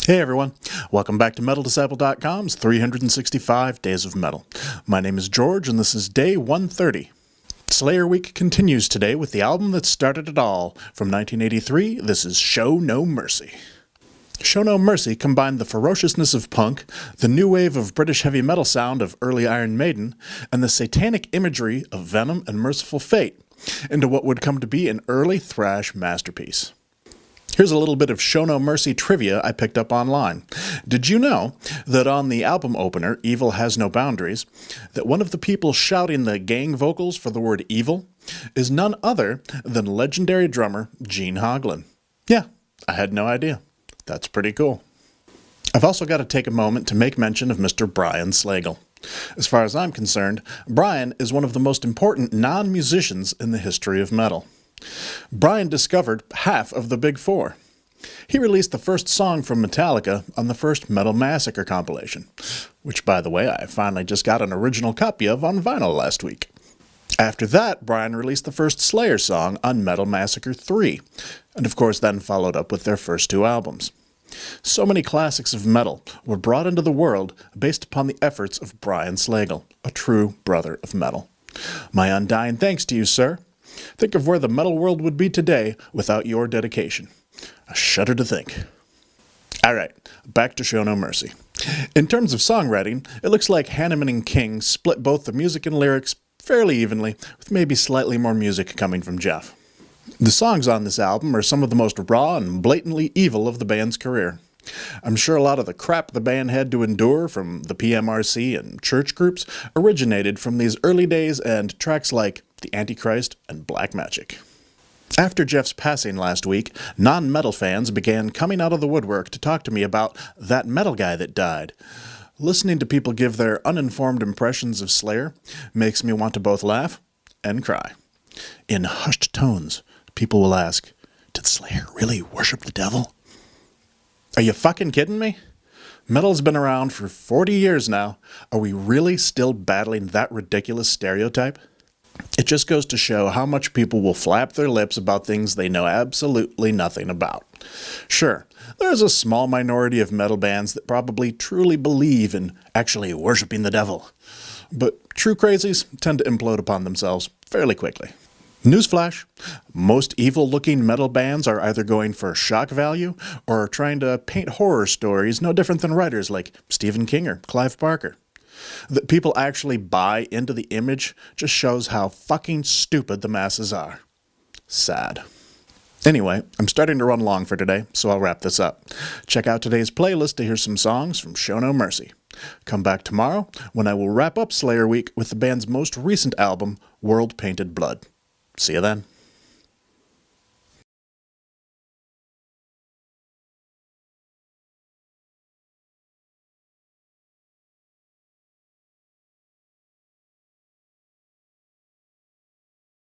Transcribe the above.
Hey everyone, welcome back to MetalDisciple.com's 365 Days of Metal. My name is George and this is day 130. Slayer Week continues today with the album that started it all. From 1983, this is Show No Mercy. Show No Mercy combined the ferociousness of punk, the new wave of British heavy metal sound of early Iron Maiden, and the satanic imagery of Venom and Merciful Fate into what would come to be an early thrash masterpiece. Here's a little bit of Show No Mercy trivia I picked up online. Did you know that on the album opener, Evil Has No Boundaries, that one of the people shouting the gang vocals for the word evil is none other than legendary drummer Gene Hoglan? Yeah, I had no idea. That's pretty cool. I've also got to take a moment to make mention of Mr. Brian Slagel. As far as I'm concerned, Brian is one of the most important non-musicians in the history of metal. Brian discovered half of the Big Four. He released the first song from Metallica on the first Metal Massacre compilation, which, by the way, I finally just got an original copy of on vinyl last week. After that, Brian released the first Slayer song on Metal Massacre 3, and of course then followed up with their first two albums. So many classics of metal were brought into the world based upon the efforts of Brian Slagel, a true brother of metal. My undying thanks to you, sir. Think of where the metal world would be today without your dedication. I shudder to think. Alright, back to Show No Mercy. In terms of songwriting, it looks like Hanneman and King split both the music and lyrics fairly evenly, with maybe slightly more music coming from Jeff. The songs on this album are some of the most raw and blatantly evil of the band's career. I'm sure a lot of the crap the band had to endure from the PMRC and church groups originated from these early days and tracks like The Antichrist and Black Magic. After Jeff's passing last week, non-metal fans began coming out of the woodwork to talk to me about that metal guy that died. Listening to people give their uninformed impressions of Slayer makes me want to both laugh and cry. In hushed tones, people will ask, "Did Slayer really worship the devil?" Are you fucking kidding me? Metal's been around for 40 years now. Are we really still battling that ridiculous stereotype? It just goes to show how much people will flap their lips about things they know absolutely nothing about. Sure, there's a small minority of metal bands that probably truly believe in actually worshiping the devil. But true crazies tend to implode upon themselves fairly quickly. Newsflash, most evil-looking metal bands are either going for shock value or trying to paint horror stories no different than writers like Stephen King or Clive Barker. That people actually buy into the image just shows how fucking stupid the masses are. Sad. Anyway, I'm starting to run long for today, so I'll wrap this up. Check out today's playlist to hear some songs from Show No Mercy. Come back tomorrow when I will wrap up Slayer Week with the band's most recent album, World Painted Blood. See you then.